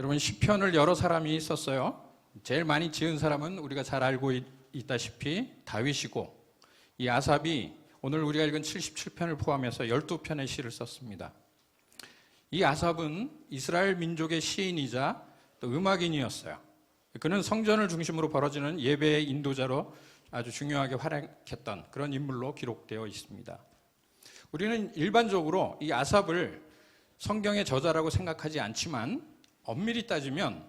여러분, 시편을 여러 사람이 썼어요. 제일 많이 지은 사람은 우리가 잘 알고 있다시피 다윗이고, 이 아삽이 오늘 우리가 읽은 77편을 포함해서 12편의 시를 썼습니다. 이 아삽은 이스라엘 민족의 시인이자 또 음악인이었어요. 그는 성전을 중심으로 벌어지는 예배의 인도자로 아주 중요하게 활약했던 그런 인물로 기록되어 있습니다. 우리는 일반적으로 이 아삽을 성경의 저자라고 생각하지 않지만 엄밀히 따지면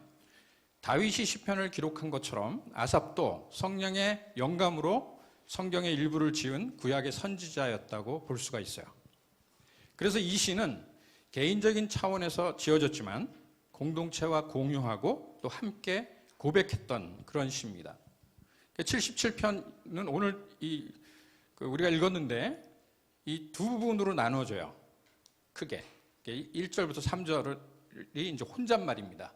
다윗이 시편을 기록한 것처럼 아삽도 성령의 영감으로 성경의 일부를 지은 구약의 선지자였다고 볼 수가 있어요. 그래서 이 시는 개인적인 차원에서 지어졌지만 공동체와 공유하고 또 함께 고백했던 그런 시입니다. 77편은 오늘 우리가 읽었는데 이 두 부분으로 나눠져요. 크게 1절부터 3절이 이제 혼잣말입니다.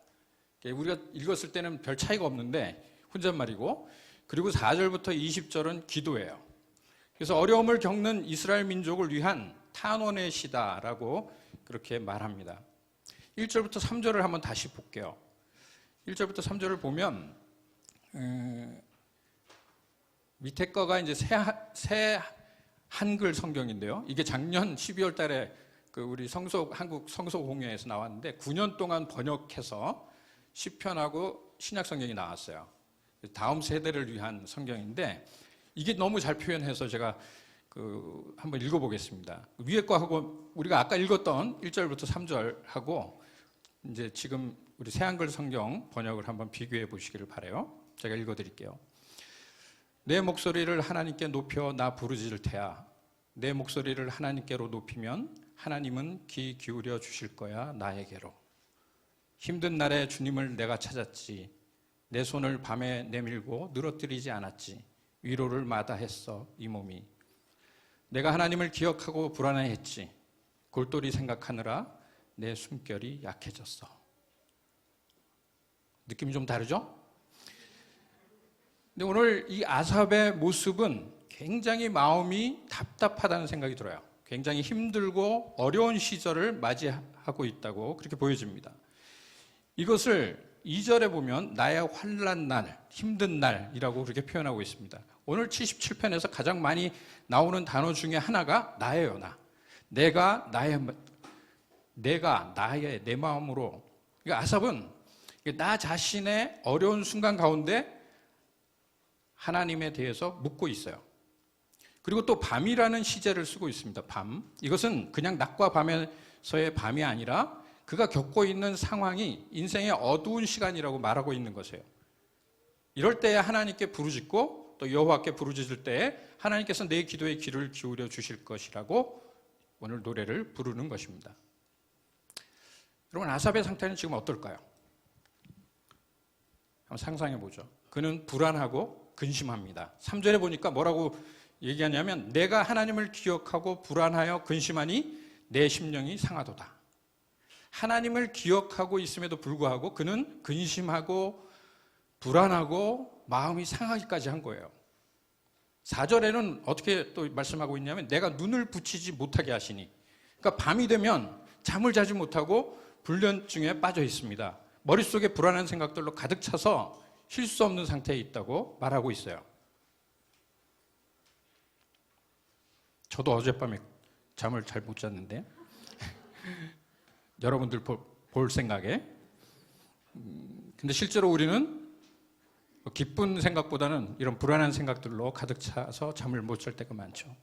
우리가 읽었을 때는 별 차이가 없는데 혼잣말이고, 그리고 4절부터 20절은 기도예요. 그래서 어려움을 겪는 이스라엘 민족을 위한 탄원의 시다라고 그렇게 말합니다. 1절부터 3절을 한번 다시 볼게요. 1절부터 3절을 보면 밑에 거가 이제 새 한글 성경인데요. 이게 작년 12월 달에 우리 한국 성서공회에서 나왔는데 9년 동안 번역해서 시편하고 신약 성경이 나왔어요. 다음 세대를 위한 성경인데 이게 너무 잘 표현해서 제가 한번 읽어보겠습니다. 위에 거하고 우리가 아까 읽었던 1절부터 3절하고 이제 지금 우리 새한글 성경 번역을 한번 비교해 보시기를 바라요. 제가 읽어드릴게요. 내 목소리를 하나님께 높여 나 부르짖을 테야. 내 목소리를 하나님께로 높이면 하나님은 귀 기울여 주실 거야, 나에게로. 힘든 날에 주님을 내가 찾았지. 내 손을 밤에 내밀고 늘어뜨리지 않았지. 위로를 마다했어, 이 몸이. 내가 하나님을 기억하고 불안해했지. 골똘히 생각하느라 내 숨결이 약해졌어. 느낌이 좀 다르죠? 근데 오늘 이 아삽의 모습은 굉장히 마음이 답답하다는 생각이 들어요. 굉장히 힘들고 어려운 시절을 맞이하고 있다고 그렇게 보여집니다. 이것을 2절에 보면 나의 환난 날, 힘든 날이라고 그렇게 표현하고 있습니다. 오늘 77편에서 가장 많이 나오는 단어 중에 하나가 나예요, 나. 내가 내 마음으로. 그러니까 아삽은 나 자신의 어려운 순간 가운데 하나님에 대해서 묻고 있어요. 그리고 또 밤이라는 시제를 쓰고 있습니다. 밤. 이것은 그냥 낮과 밤에서의 밤이 아니라 그가 겪고 있는 상황이 인생의 어두운 시간이라고 말하고 있는 것이에요. 이럴 때에 하나님께 부르짖고 또 여호와께 부르짖을 때에 하나님께서 내 기도에 귀를 기울여 주실 것이라고 오늘 노래를 부르는 것입니다. 여러분, 아삽의 상태는 지금 어떨까요? 한번 상상해 보죠. 그는 불안하고 근심합니다. 3절에 보니까 뭐라고 얘기하냐면 내가 하나님을 기억하고 불안하여 근심하니 내 심령이 상하도다. 하나님을 기억하고 있음에도 불구하고 그는 근심하고 불안하고 마음이 상하기까지 한 거예요. 4절에는 어떻게 또 말씀하고 있냐면 내가 눈을 붙이지 못하게 하시니, 그러니까 밤이 되면 잠을 자지 못하고 불면증에 빠져 있습니다. 머릿속에 불안한 생각들로 가득 차서 쉴 수 없는 상태에 있다고 말하고 있어요. 저도 어젯밤에 잠을 잘 못 잤는데 여러분들 볼 생각에. 근데 실제로 우리는 기쁜 생각보다는 이런 불안한 생각들로 가득 차서 잠을 못 잘 때가 많죠.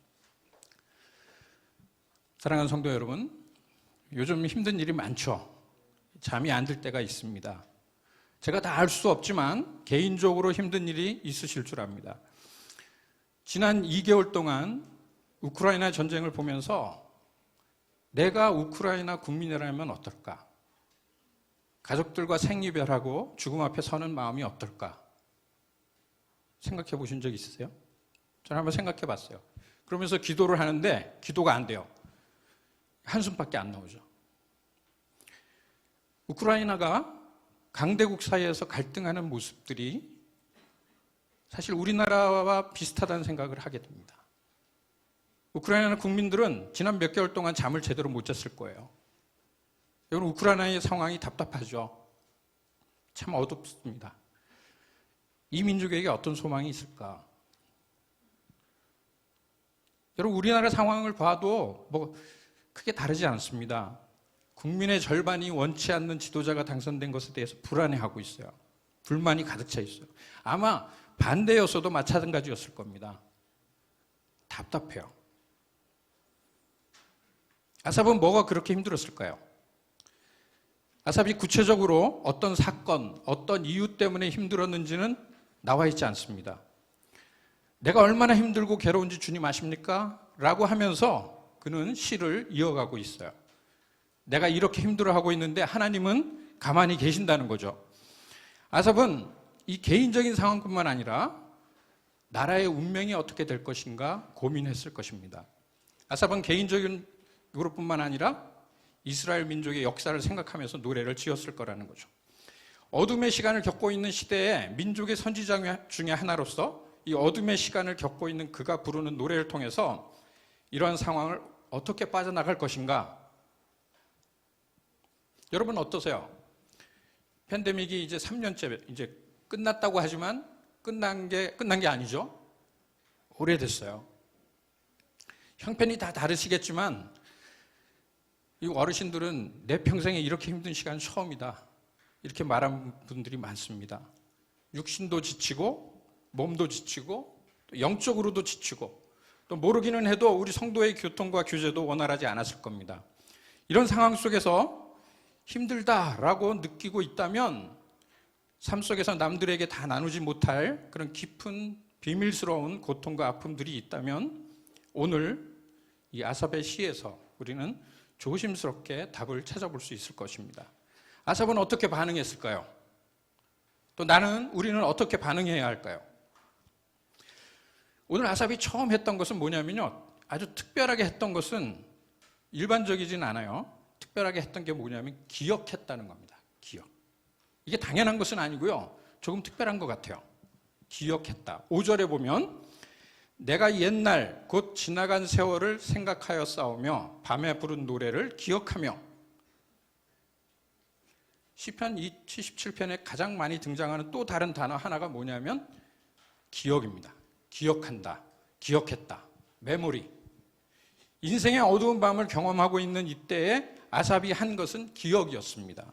사랑하는 성도 여러분, 요즘 힘든 일이 많죠. 잠이 안 들 때가 있습니다. 제가 다 알 수 없지만 개인적으로 힘든 일이 있으실 줄 압니다. 지난 2개월 동안 우크라이나 전쟁을 보면서 내가 우크라이나 국민이라면 어떨까? 가족들과 생이별하고 죽음 앞에 서는 마음이 어떨까? 생각해 보신 적 있으세요? 저는 한번 생각해 봤어요. 그러면서 기도를 하는데 기도가 안 돼요. 한숨밖에 안 나오죠. 우크라이나가 강대국 사이에서 갈등하는 모습들이 사실 우리나라와 비슷하다는 생각을 하게 됩니다. 우크라이나 국민들은 지난 몇 개월 동안 잠을 제대로 못 잤을 거예요. 여러분, 우크라이나의 상황이 답답하죠. 참 어둡습니다. 이 민족에게 어떤 소망이 있을까? 여러분, 우리나라 상황을 봐도 뭐 크게 다르지 않습니다. 국민의 절반이 원치 않는 지도자가 당선된 것에 대해서 불안해하고 있어요. 불만이 가득 차 있어요. 아마 반대였어도 마찬가지였을 겁니다. 답답해요. 아삽은 뭐가 그렇게 힘들었을까요? 아삽이 구체적으로 어떤 사건, 어떤 이유 때문에 힘들었는지는 나와 있지 않습니다. 내가 얼마나 힘들고 괴로운지 주님 아십니까? 라고 하면서 그는 시를 이어가고 있어요. 내가 이렇게 힘들어하고 있는데 하나님은 가만히 계신다는 거죠. 아삽은 이 개인적인 상황뿐만 아니라 나라의 운명이 어떻게 될 것인가 고민했을 것입니다. 아삽은 개인적인 그룹뿐만 아니라 이스라엘 민족의 역사를 생각하면서 노래를 지었을 거라는 거죠. 어둠의 시간을 겪고 있는 시대에 민족의 선지자 중에 하나로서 이 어둠의 시간을 겪고 있는 그가 부르는 노래를 통해서 이러한 상황을 어떻게 빠져나갈 것인가? 여러분 어떠세요? 팬데믹이 이제 3년째 이제 끝났다고 하지만 끝난 게 아니죠. 오래됐어요. 형편이 다 다르시겠지만 이 어르신들은 내 평생에 이렇게 힘든 시간 처음이다. 이렇게 말한 분들이 많습니다. 육신도 지치고 몸도 지치고 또 영적으로도 지치고 또 모르기는 해도 우리 성도의 교통과 규제도 원활하지 않았을 겁니다. 이런 상황 속에서 힘들다라고 느끼고 있다면 삶 속에서 남들에게 다 나누지 못할 그런 깊은 비밀스러운 고통과 아픔들이 있다면 오늘 이 아삽의 시에서 우리는 조심스럽게 답을 찾아볼 수 있을 것입니다. 아삽은 어떻게 반응했을까요? 또 우리는 어떻게 반응해야 할까요? 오늘 아삽이 처음 했던 것은 뭐냐면요. 아주 특별하게 했던 것은 일반적이진 않아요. 특별하게 했던 게 뭐냐면 기억했다는 겁니다. 기억. 이게 당연한 것은 아니고요. 조금 특별한 것 같아요. 기억했다. 5절에 보면 내가 옛날 곧 지나간 세월을 생각하여 싸우며 밤에 부른 노래를 기억하며 시편 77편에 가장 많이 등장하는 또 다른 단어 하나가 뭐냐면 기억입니다. 기억한다. 기억했다. 메모리. 인생의 어두운 밤을 경험하고 있는 이때에 아삽이 한 것은 기억이었습니다.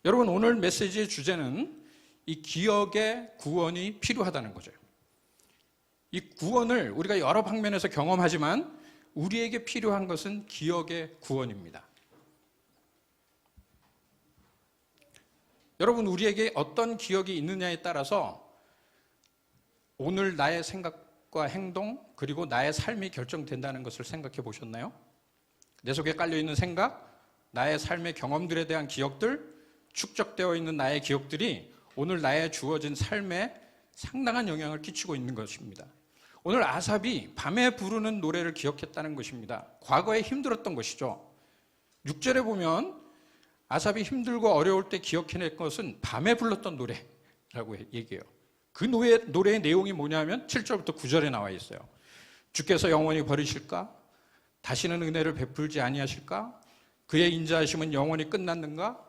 여러분 오늘 메시지의 주제는 이 기억의 구원이 필요하다는 거죠. 이 구원을 우리가 여러 방면에서 경험하지만 우리에게 필요한 것은 기억의 구원입니다. 여러분 우리에게 어떤 기억이 있느냐에 따라서 오늘 나의 생각과 행동 그리고 나의 삶이 결정된다는 것을 생각해 보셨나요? 내 속에 깔려있는 생각, 나의 삶의 경험들에 대한 기억들, 축적되어 있는 나의 기억들이 오늘 나의 주어진 삶에 상당한 영향을 끼치고 있는 것입니다. 오늘 아삽이 밤에 부르는 노래를 기억했다는 것입니다. 과거에 힘들었던 것이죠. 6절에 보면 아삽이 힘들고 어려울 때 기억해낼 것은 밤에 불렀던 노래라고 얘기해요. 그 노래의 내용이 뭐냐면 7절부터 9절에 나와 있어요. 주께서 영원히 버리실까? 다시는 은혜를 베풀지 아니하실까? 그의 인자하심은 영원히 끝났는가?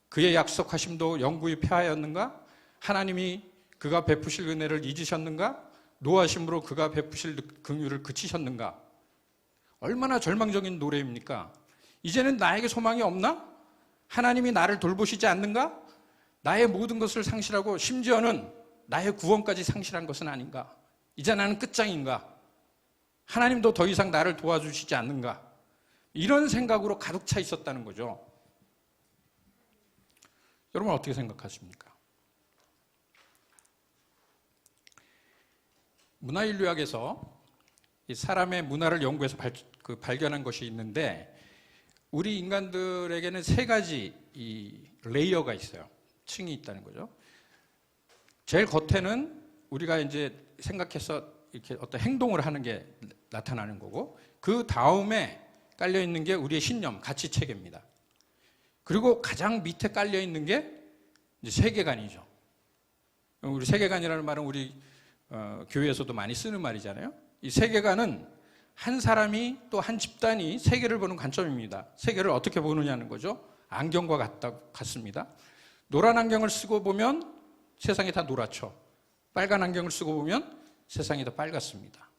그의 약속하심도 영구히 폐하였는가? 하나님이 그가 베푸실 은혜를 잊으셨는가? 노하심으로 그가 베푸실 긍휼을 그치셨는가? 얼마나 절망적인 노래입니까? 이제는 나에게 소망이 없나? 하나님이 나를 돌보시지 않는가? 나의 모든 것을 상실하고 심지어는 나의 구원까지 상실한 것은 아닌가? 이제 나는 끝장인가? 하나님도 더 이상 나를 도와주시지 않는가? 이런 생각으로 가득 차 있었다는 거죠. 여러분 어떻게 생각하십니까? 문화인류학에서 이 사람의 문화를 연구해서 발견한 것이 있는데 우리 인간들에게는 세 가지 이 레이어가 있어요. 층이 있다는 거죠. 제일 겉에는 우리가 이제 생각해서 이렇게 어떤 행동을 하는 게 나타나는 거고 그 다음에 깔려 있는 게 우리의 신념, 가치 체계입니다. 그리고 가장 밑에 깔려 있는 게 이제 세계관이죠. 우리 세계관이라는 말은 우리 교회에서도 많이 쓰는 말이잖아요. 이 세계관은 한 사람이 또 한 집단이 세계를 보는 관점입니다. 세계를 어떻게 보느냐는 거죠. 안경과 같습니다. 노란 안경을 쓰고 보면 세상이 다 노랗죠. 빨간 안경을 쓰고 보면 세상이 다 빨갛습니다.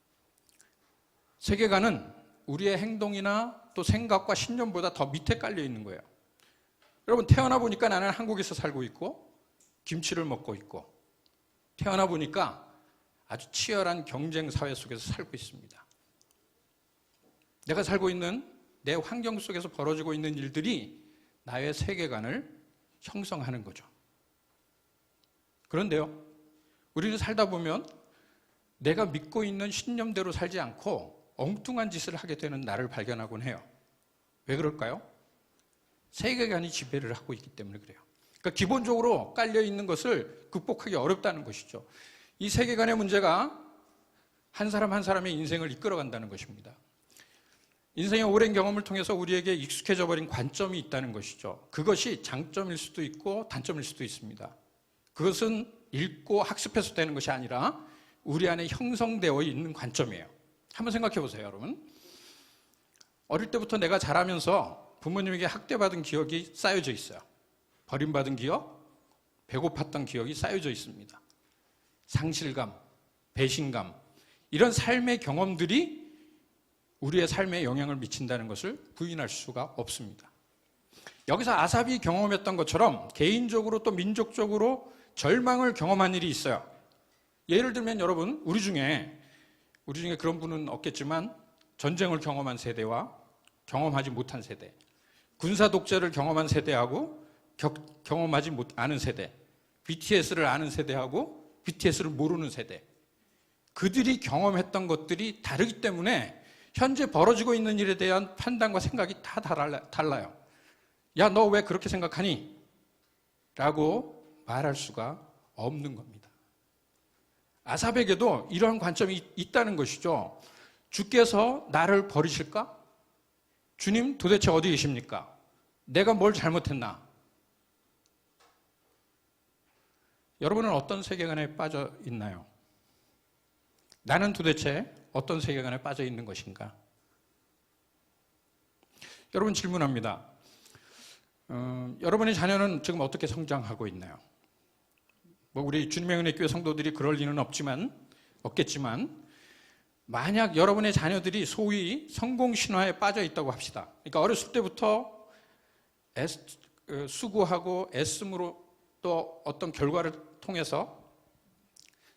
세계관은 우리의 행동이나 또 생각과 신념보다 더 밑에 깔려 있는 거예요. 여러분, 태어나 보니까 나는 한국에서 살고 있고 김치를 먹고 있고, 태어나 보니까 아주 치열한 경쟁 사회 속에서 살고 있습니다. 내가 살고 있는 내 환경 속에서 벌어지고 있는 일들이 나의 세계관을 형성하는 거죠. 그런데요, 우리는 살다 보면 내가 믿고 있는 신념대로 살지 않고 엉뚱한 짓을 하게 되는 나를 발견하곤 해요. 왜 그럴까요? 세계관이 지배를 하고 있기 때문에 그래요. 그러니까 기본적으로 깔려있는 것을 극복하기 어렵다는 것이죠. 이 세계관의 문제가 한 사람 한 사람의 인생을 이끌어간다는 것입니다. 인생의 오랜 경험을 통해서 우리에게 익숙해져 버린 관점이 있다는 것이죠. 그것이 장점일 수도 있고 단점일 수도 있습니다. 그것은 읽고 학습해서 되는 것이 아니라 우리 안에 형성되어 있는 관점이에요. 한번 생각해 보세요, 여러분. 어릴 때부터 내가 자라면서 부모님에게 학대받은 기억이 쌓여져 있어요. 버림받은 기억, 배고팠던 기억이 쌓여져 있습니다. 상실감, 배신감, 이런 삶의 경험들이 우리의 삶에 영향을 미친다는 것을 부인할 수가 없습니다. 여기서 아삽이 경험했던 것처럼 개인적으로 또 민족적으로 절망을 경험한 일이 있어요. 예를 들면 여러분, 우리 중에 그런 분은 없겠지만 전쟁을 경험한 세대와 경험하지 못한 세대, 군사 독재를 경험한 세대하고 경험하지 않은 세대, BTS를 아는 세대하고 BTS를 모르는 세대, 그들이 경험했던 것들이 다르기 때문에 현재 벌어지고 있는 일에 대한 판단과 생각이 다 달라요. 야, 너 왜 그렇게 생각하니? 라고 말할 수가 없는 겁니다. 아삽에게도 이러한 관점이 있다는 것이죠. 주께서 나를 버리실까? 주님 도대체 어디 계십니까? 내가 뭘 잘못했나? 여러분은 어떤 세계관에 빠져 있나요? 나는 도대체 어떤 세계관에 빠져 있는 것인가? 여러분, 질문합니다. 여러분의 자녀는 지금 어떻게 성장하고 있나요? 우리 주님의 은혜 교회 성도들이 그럴 리는 없겠지만 만약 여러분의 자녀들이 소위 성공 신화에 빠져 있다고 합시다. 그러니까 어렸을 때부터 수고하고 애씀으로 또 어떤 결과를 통해서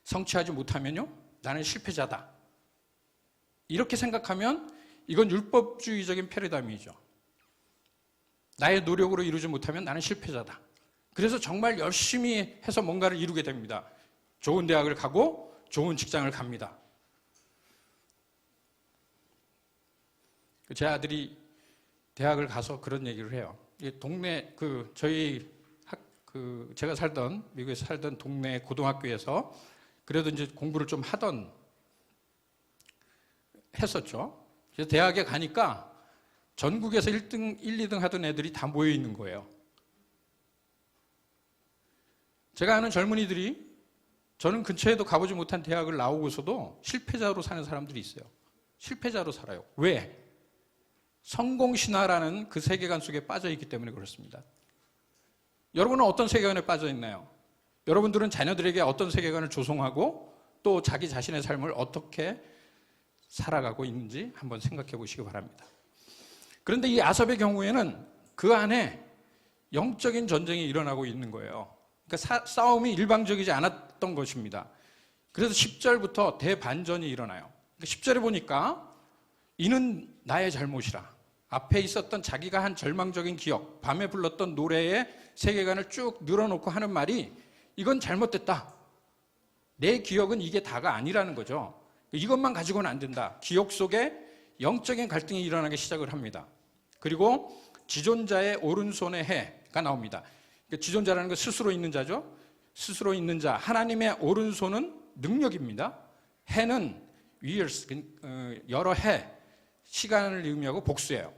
성취하지 못하면요, 나는 실패자다. 이렇게 생각하면 이건 율법주의적인 패러다임이죠. 나의 노력으로 이루지 못하면 나는 실패자다. 그래서 정말 열심히 해서 뭔가를 이루게 됩니다. 좋은 대학을 가고 좋은 직장을 갑니다. 제 아들이 대학을 가서 그런 얘기를 해요. 동네 제가 미국에서 살던 동네 고등학교에서 그래도 이제 공부를 좀 했었죠. 그래서 대학에 가니까 전국에서 1등, 1, 2등 하던 애들이 다 모여 있는 거예요. 제가 아는 젊은이들이 저는 근처에도 가보지 못한 대학을 나오고서도 실패자로 사는 사람들이 있어요. 실패자로 살아요. 왜? 성공신화라는 그 세계관 속에 빠져 있기 때문에 그렇습니다. 여러분은 어떤 세계관에 빠져 있나요? 여러분들은 자녀들에게 어떤 세계관을 조성하고 또 자기 자신의 삶을 어떻게 살아가고 있는지 한번 생각해 보시기 바랍니다. 그런데 이 아삽의 경우에는 그 안에 영적인 전쟁이 일어나고 있는 거예요. 그러니까 싸움이 일방적이지 않았던 것입니다. 그래서 10절부터 대반전이 일어나요. 그러니까 10절에 보니까 이는 나의 잘못이라. 앞에 있었던 자기가 한 절망적인 기억, 밤에 불렀던 노래의 세계관을 쭉 늘어놓고 하는 말이 이건 잘못됐다. 내 기억은 이게 다가 아니라는 거죠. 이것만 가지고는 안 된다. 기억 속에 영적인 갈등이 일어나기 시작을 합니다. 그리고 지존자의 오른손의 해가 나옵니다. 지존자라는 건 스스로 있는 자죠. 스스로 있는 자. 하나님의 오른손은 능력입니다. 해는 years, 여러 해, 시간을 의미하고 복수예요.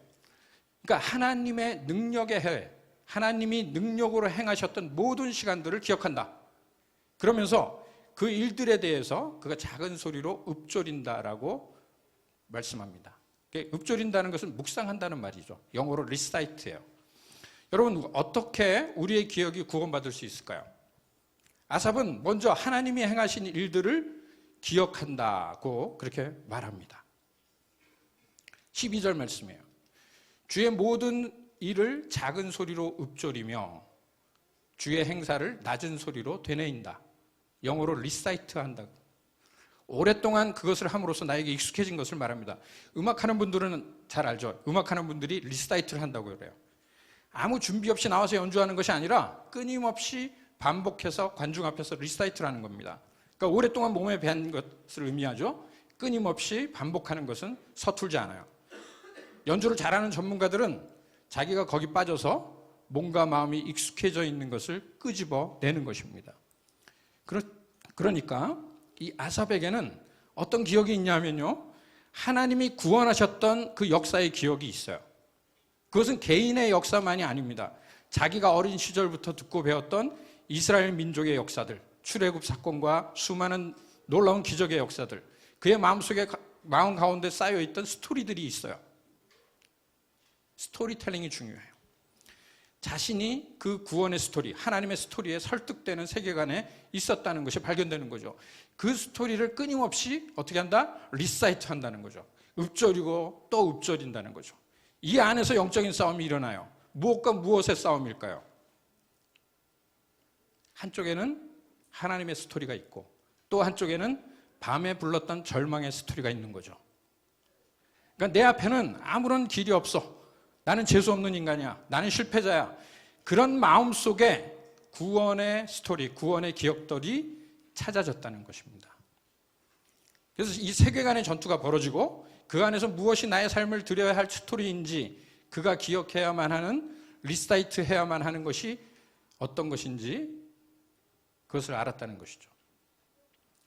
그러니까 하나님의 능력의 해, 하나님이 능력으로 행하셨던 모든 시간들을 기억한다. 그러면서 그 일들에 대해서 그가 작은 소리로 읊조린다라고 말씀합니다. 읊조린다는 것은 묵상한다는 말이죠. 영어로 리사이트예요. 여러분, 어떻게 우리의 기억이 구원받을 수 있을까요? 아삽은 먼저 하나님이 행하신 일들을 기억한다고 그렇게 말합니다. 12절 말씀이에요. 주의 모든 일을 작은 소리로 읊조리며 주의 행사를 낮은 소리로 되뇌인다. 영어로 리사이트 한다. 오랫동안 그것을 함으로써 나에게 익숙해진 것을 말합니다. 음악하는 분들은 잘 알죠. 음악하는 분들이 리사이트를 한다고 그래요. 아무 준비 없이 나와서 연주하는 것이 아니라 끊임없이 반복해서 관중 앞에서 리사이트를 하는 겁니다. 그러니까 오랫동안 몸에 배한 것을 의미하죠. 끊임없이 반복하는 것은 서툴지 않아요. 연주를 잘하는 전문가들은 자기가 거기 빠져서 몸과 마음이 익숙해져 있는 것을 끄집어내는 것입니다. 그러니까 이 아삽에게는 어떤 기억이 있냐면요, 하나님이 구원하셨던 그 역사의 기억이 있어요. 그것은 개인의 역사만이 아닙니다. 자기가 어린 시절부터 듣고 배웠던 이스라엘 민족의 역사들, 출애굽 사건과 수많은 놀라운 기적의 역사들, 그의 마음 가운데 쌓여있던 스토리들이 있어요. 스토리텔링이 중요해요. 자신이 그 구원의 스토리, 하나님의 스토리에 설득되는 세계관에 있었다는 것이 발견되는 거죠. 그 스토리를 끊임없이 어떻게 한다? 리사이트 한다는 거죠. 읊조리고 또 읊조린다는 거죠. 이 안에서 영적인 싸움이 일어나요. 무엇과 무엇의 싸움일까요? 한쪽에는 하나님의 스토리가 있고 또 한쪽에는 밤에 불렀던 절망의 스토리가 있는 거죠. 그러니까 내 앞에는 아무런 길이 없어. 나는 재수 없는 인간이야. 나는 실패자야. 그런 마음 속에 구원의 스토리, 구원의 기억들이 찾아졌다는 것입니다. 그래서 이 세계관의 전투가 벌어지고 그 안에서 무엇이 나의 삶을 드려야 할 스토리인지 그가 기억해야만 하는, 리사이트 해야만 하는 것이 어떤 것인지 그것을 알았다는 것이죠.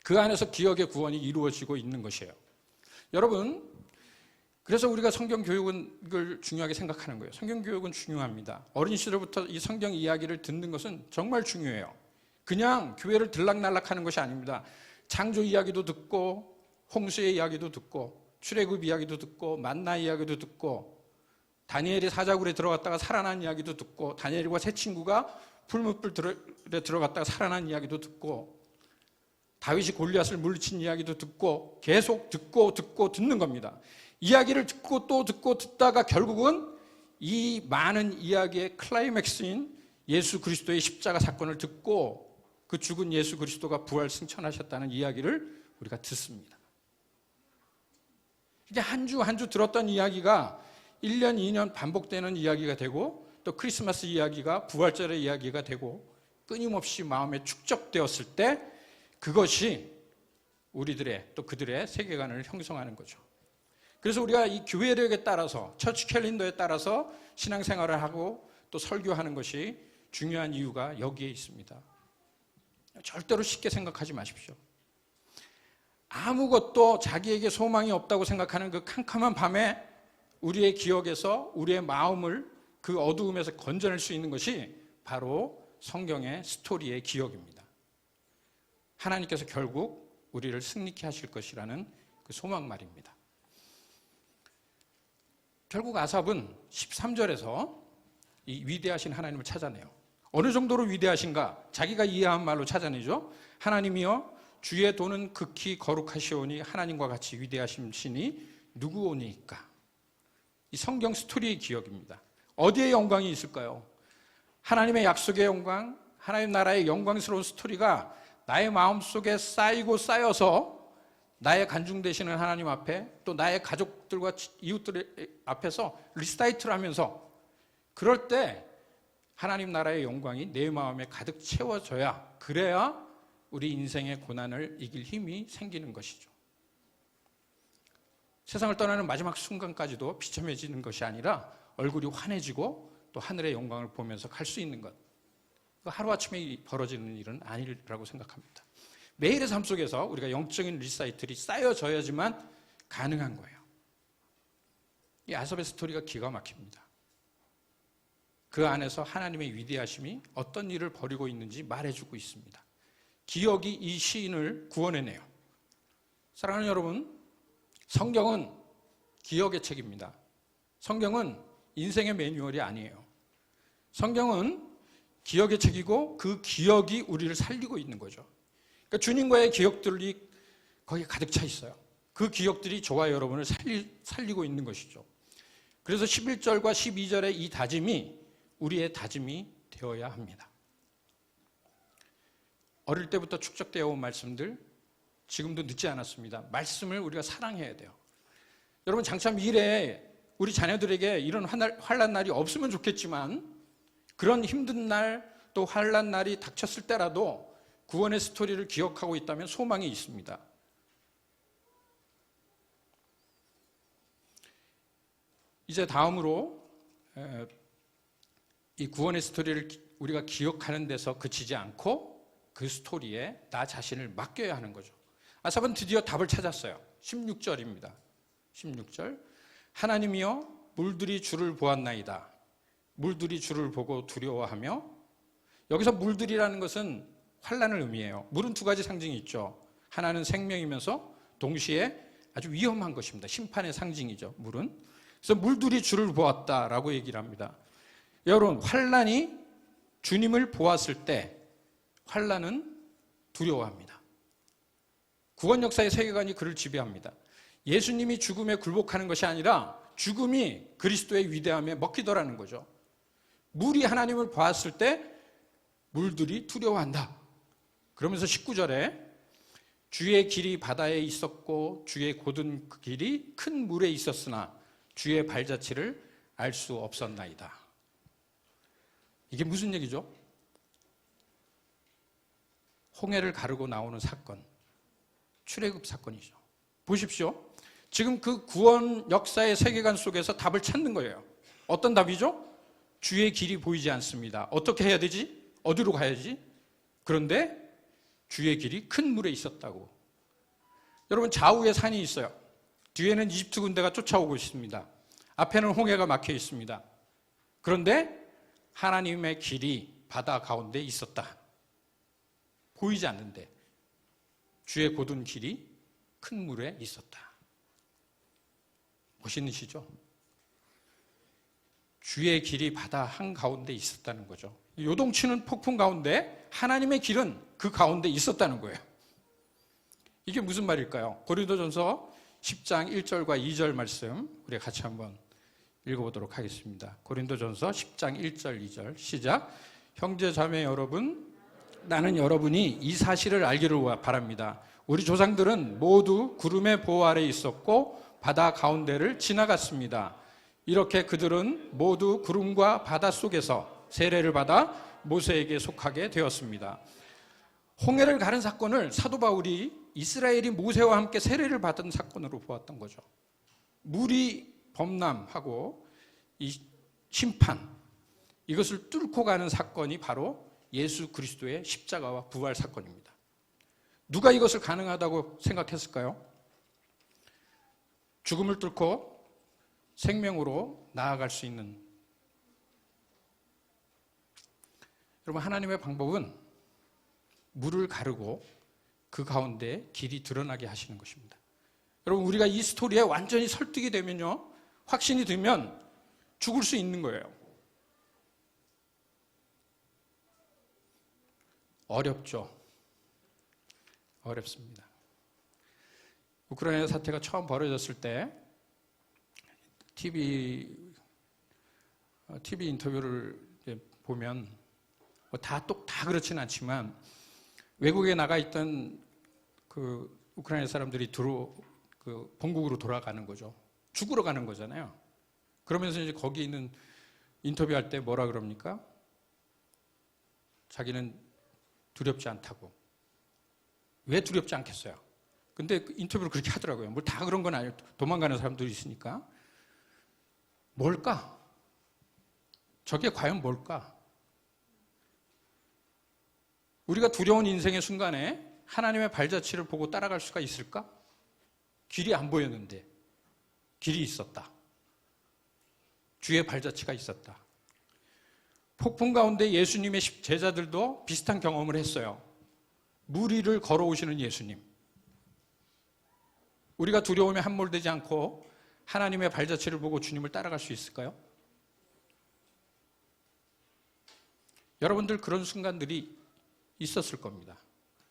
그 안에서 기억의 구원이 이루어지고 있는 것이에요. 여러분, 그래서 우리가 성경 교육을 중요하게 생각하는 거예요. 성경 교육은 중요합니다. 어린 시절부터 이 성경 이야기를 듣는 것은 정말 중요해요. 그냥 교회를 들락날락하는 것이 아닙니다. 창조 이야기도 듣고 홍수의 이야기도 듣고 출애굽 이야기도 듣고 만나 이야기도 듣고 다니엘이 사자굴에 들어갔다가 살아난 이야기도 듣고 다니엘과 세 친구가 풀무불에 들어갔다가 살아난 이야기도 듣고 다윗이 골리앗을 물리친 이야기도 듣고 계속 듣고 듣는 겁니다. 이야기를 듣고 또 듣고 듣다가 결국은 이 많은 이야기의 클라이맥스인 예수 그리스도의 십자가 사건을 듣고 그 죽은 예수 그리스도가 부활 승천하셨다는 이야기를 우리가 듣습니다. 이제 한 주 한 주 들었던 이야기가 1년, 2년 반복되는 이야기가 되고 또 크리스마스 이야기가 부활절의 이야기가 되고 끊임없이 마음에 축적되었을 때 그것이 우리들의 또 그들의 세계관을 형성하는 거죠. 그래서 우리가 이 교회력에 따라서 처치 캘린더에 따라서 신앙생활을 하고 또 설교하는 것이 중요한 이유가 여기에 있습니다. 절대로 쉽게 생각하지 마십시오. 아무것도 자기에게 소망이 없다고 생각하는 그 캄캄한 밤에 우리의 기억에서 우리의 마음을 그 어두움에서 건져낼 수 있는 것이 바로 성경의 스토리의 기억입니다. 하나님께서 결국 우리를 승리케 하실 것이라는 그 소망 말입니다. 결국 아삽은 13절에서 이 위대하신 하나님을 찾아내요. 어느 정도로 위대하신가? 자기가 이해한 말로 찾아내죠. 하나님이여 주의 도는 극히 거룩하시오니 하나님과 같이 위대하신 신이 누구오니까? 이 성경 스토리의 기억입니다. 어디에 영광이 있을까요? 하나님의 약속의 영광, 하나님 나라의 영광스러운 스토리가 나의 마음속에 쌓이고 쌓여서 나의 간중 되시는 하나님 앞에 또 나의 가족들과 이웃들 앞에서 리사이트를 하면서 그럴 때 하나님 나라의 영광이 내 마음에 가득 채워져야 그래야 우리 인생의 고난을 이길 힘이 생기는 것이죠. 세상을 떠나는 마지막 순간까지도 비참해지는 것이 아니라 얼굴이 환해지고 또 하늘의 영광을 보면서 갈 수 있는 것. 하루아침에 벌어지는 일은 아니라고 생각합니다. 매일의 삶 속에서 우리가 영적인 리사이틀이 쌓여져야지만 가능한 거예요. 이 아삽의 스토리가 기가 막힙니다. 그 안에서 하나님의 위대하심이 어떤 일을 벌이고 있는지 말해주고 있습니다. 기억이 이 시인을 구원해내요. 사랑하는 여러분, 성경은 기억의 책입니다. 성경은 인생의 매뉴얼이 아니에요. 성경은 기억의 책이고 그 기억이 우리를 살리고 있는 거죠. 그러니까 주님과의 기억들이 거기에 가득 차 있어요. 그 기억들이 저와 여러분을 살리고 있는 것이죠. 그래서 11절과 12절의 이 다짐이 우리의 다짐이 되어야 합니다. 어릴 때부터 축적되어 온 말씀들, 지금도 늦지 않았습니다. 말씀을 우리가 사랑해야 돼요. 여러분, 장차 미래에 우리 자녀들에게 이런 환난 날이 없으면 좋겠지만, 그런 힘든 날, 또 환난 날이 닥쳤을 때라도 구원의 스토리를 기억하고 있다면 소망이 있습니다. 이제 다음으로 이 구원의 스토리를 우리가 기억하는 데서 그치지 않고 그 스토리에 나 자신을 맡겨야 하는 거죠. 아삽은 드디어 답을 찾았어요. 16절입니다. 16절. 하나님이여 물들이 주를 보았나이다. 물들이 주를 보고 두려워하며. 여기서 물들이라는 것은 환난을 의미해요. 물은 두 가지 상징이 있죠. 하나는 생명이면서 동시에 아주 위험한 것입니다. 심판의 상징이죠, 물은. 그래서 물들이 주를 보았다라고 얘기를 합니다. 여러분, 환난이 주님을 보았을 때 환난은 두려워합니다. 구원 역사의 세계관이 그를 지배합니다. 예수님이 죽음에 굴복하는 것이 아니라 죽음이 그리스도의 위대함에 먹히더라는 거죠. 물이 하나님을 보았을 때 물들이 두려워한다. 그러면서 19절에 주의 길이 바다에 있었고 주의 곧은 그 길이 큰 물에 있었으나 주의 발자취를 알 수 없었나이다. 이게 무슨 얘기죠? 홍해를 가르고 나오는 사건, 출애굽 사건이죠. 보십시오. 지금 그 구원 역사의 세계관 속에서 답을 찾는 거예요. 어떤 답이죠? 주의 길이 보이지 않습니다. 어떻게 해야 되지? 어디로 가야지? 그런데 주의 길이 큰 물에 있었다고. 여러분, 좌우에 산이 있어요. 뒤에는 이집트 군대가 쫓아오고 있습니다. 앞에는 홍해가 막혀 있습니다. 그런데 하나님의 길이 바다 가운데 있었다. 보이지 않는데 주의 곧은 길이 큰 물에 있었다. 멋있으시죠? 주의 길이 바다 한가운데 있었다는 거죠. 요동치는 폭풍 가운데 하나님의 길은 그 가운데 있었다는 거예요. 이게 무슨 말일까요? 고린도전서 10장 1절과 2절 말씀 우리 같이 한번 읽어보도록 하겠습니다. 고린도전서 10장 1절 2절 시작. 형제 자매 여러분, 나는 여러분이 이 사실을 알기를 바랍니다. 우리 조상들은 모두 구름의 보호 아래 있었고 바다 가운데를 지나갔습니다. 이렇게 그들은 모두 구름과 바다 속에서 세례를 받아 모세에게 속하게 되었습니다. 홍해를 가른 사건을 사도 바울이 이스라엘이 모세와 함께 세례를 받은 사건으로 보았던 거죠. 물이 범람하고 이 심판, 이것을 뚫고 가는 사건이 바로 예수 그리스도의 십자가와 부활 사건입니다. 누가 이것을 가능하다고 생각했을까요? 죽음을 뚫고 생명으로 나아갈 수 있는. 여러분, 하나님의 방법은 물을 가르고 그 가운데 길이 드러나게 하시는 것입니다. 여러분, 우리가 이 스토리에 완전히 설득이 되면요, 확신이 들면 죽을 수 있는 거예요. 어렵죠. 어렵습니다. 우크라이나 사태가 처음 벌어졌을 때 TV 인터뷰를 보면 다 그렇지는 않지만 외국에 나가 있던 그 우크라이나 사람들이 본국으로 돌아가는 거죠. 죽으러 가는 거잖아요. 그러면서 이제 거기 있는 인터뷰할 때 뭐라 그럽니까? 자기는 두렵지 않다고. 왜 두렵지 않겠어요? 근데 그 인터뷰를 그렇게 하더라고요. 뭐 다 그런 건 아니에요. 도망가는 사람들이 있으니까. 뭘까? 저게 과연 뭘까? 우리가 두려운 인생의 순간에 하나님의 발자취를 보고 따라갈 수가 있을까? 길이 안 보였는데 길이 있었다. 주의 발자취가 있었다. 폭풍 가운데 예수님의 제자들도 비슷한 경험을 했어요. 물 위를 걸어오시는 예수님. 우리가 두려움에 함몰되지 않고 하나님의 발자취를 보고 주님을 따라갈 수 있을까요? 여러분들 그런 순간들이 있었을 겁니다.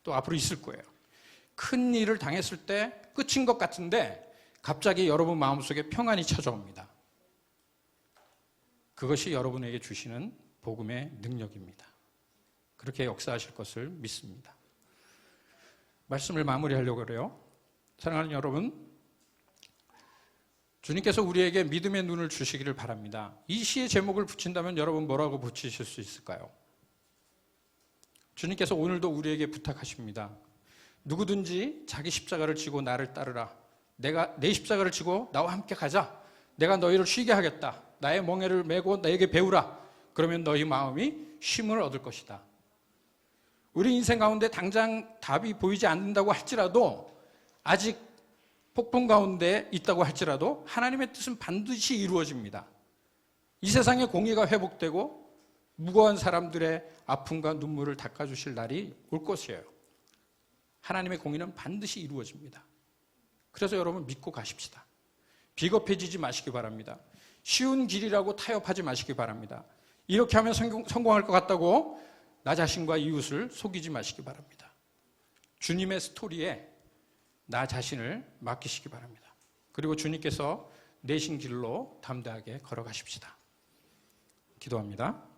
또 앞으로 있을 거예요. 큰 일을 당했을 때 끝인 것 같은데 갑자기 여러분 마음속에 평안이 찾아옵니다. 그것이 여러분에게 주시는 복음의 능력입니다. 그렇게 역사하실 것을 믿습니다. 말씀을 마무리하려고 그래요. 사랑하는 여러분, 주님께서 우리에게 믿음의 눈을 주시기를 바랍니다. 이 시의 제목을 붙인다면 여러분 뭐라고 붙이실 수 있을까요? 주님께서 오늘도 우리에게 부탁하십니다. 누구든지 자기 십자가를 지고 나를 따르라. 내가 내 십자가를 지고 나와 함께 가자. 내가 너희를 쉬게 하겠다. 나의 멍에를 메고 나에게 배우라. 그러면 너희 마음이 쉼을 얻을 것이다. 우리 인생 가운데 당장 답이 보이지 않는다고 할지라도, 아직 폭풍 가운데 있다고 할지라도 하나님의 뜻은 반드시 이루어집니다. 이 세상의 공의가 회복되고 무고한 사람들의 아픔과 눈물을 닦아주실 날이 올 것이에요. 하나님의 공의는 반드시 이루어집니다. 그래서 여러분 믿고 가십시다. 비겁해지지 마시기 바랍니다. 쉬운 길이라고 타협하지 마시기 바랍니다. 이렇게 하면 성공할 것 같다고 나 자신과 이웃을 속이지 마시기 바랍니다. 주님의 스토리에 나 자신을 맡기시기 바랍니다. 그리고 주님께서 내신 길로 담대하게 걸어가십시다. 기도합니다.